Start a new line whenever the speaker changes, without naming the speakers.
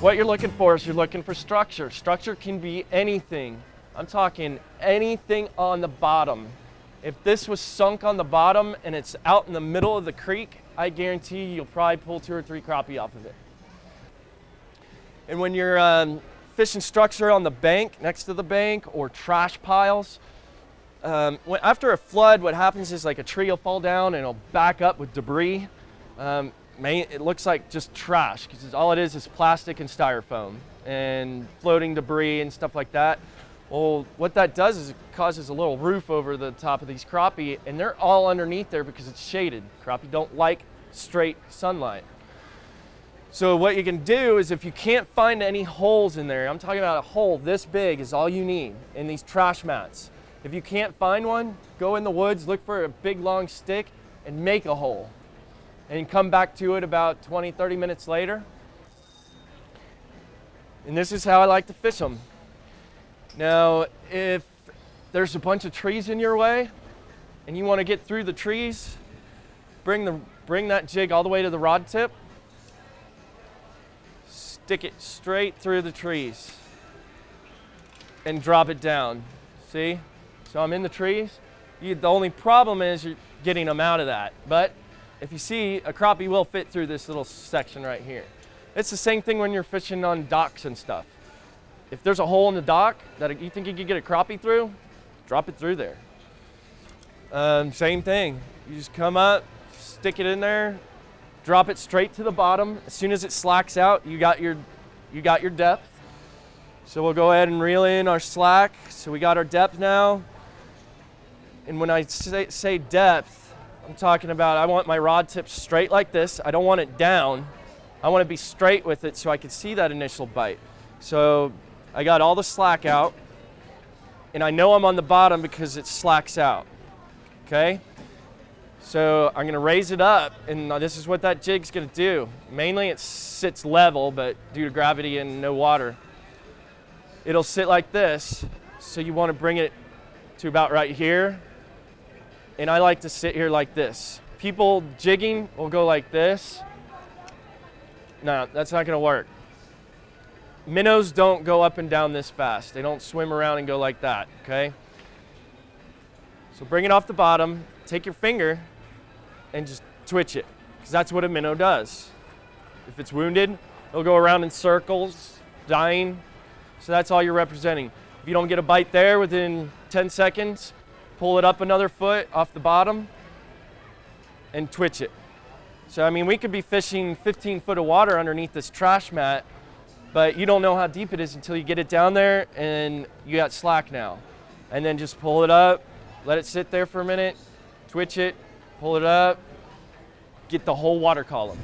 What you're looking for is you're looking for structure. Structure can be anything. I'm talking anything on the bottom. If this was sunk on the bottom and it's out in the middle of the creek, I guarantee you'll probably pull 2 or 3 crappie off of it. And when you're fishing structure on the bank, next to the bank, or trash piles, after a flood, what happens is like a tree will fall down and it'll back up with debris. It looks like just trash because all it is plastic and styrofoam and floating debris and stuff like that. Well, what that does is it causes a little roof over the top of these crappie, and they're all underneath there because it's shaded. Crappie don't like straight sunlight. So what you can do is, if you can't find any holes in there, I'm talking about a hole this big is all you need in these trash mats. If you can't find one, go in the woods, look for a big long stick and make a hole. And come back to it about 20, 30 minutes later. And this is how I like to fish them. Now, if there's a bunch of trees in your way and you want to get through the trees, bring that jig all the way to the rod tip, stick it straight through the trees and drop it down. See? So I'm in the trees. The only problem is you're getting them out of that. But if you see, a crappie will fit through this little section right here. It's the same thing when you're fishing on docks and stuff. If there's a hole in the dock that you think you could get a crappie through, drop it through there. Same thing. You just come up, stick it in there, drop it straight to the bottom. As soon as it slacks out, you got your depth. So we'll go ahead and reel in our slack. So we got our depth now. And when I say depth, I'm talking about I want my rod tip straight like this. I don't want it down. I want to be straight with it so I can see that initial bite. So I got all the slack out, and I know I'm on the bottom because it slacks out, okay? So I'm gonna raise it up, and this is what that jig's gonna do. Mainly it sits level, but due to gravity and no water, it'll sit like this. So you wanna bring it to about right here, and I like to sit here like this. People jigging will go like this. No, that's not gonna work. Minnows don't go up and down this fast. They don't swim around and go like that, okay? So bring it off the bottom, take your finger, and just twitch it, because that's what a minnow does. If it's wounded, it'll go around in circles, dying. So that's all you're representing. If you don't get a bite there within 10 seconds, pull it up another foot off the bottom and twitch it. So I mean, we could be fishing 15 foot of water underneath this trash mat, but you don't know how deep it is until you get it down there and you got slack now. And then just pull it up, let it sit there for a minute, twitch it, pull it up, get the whole water column.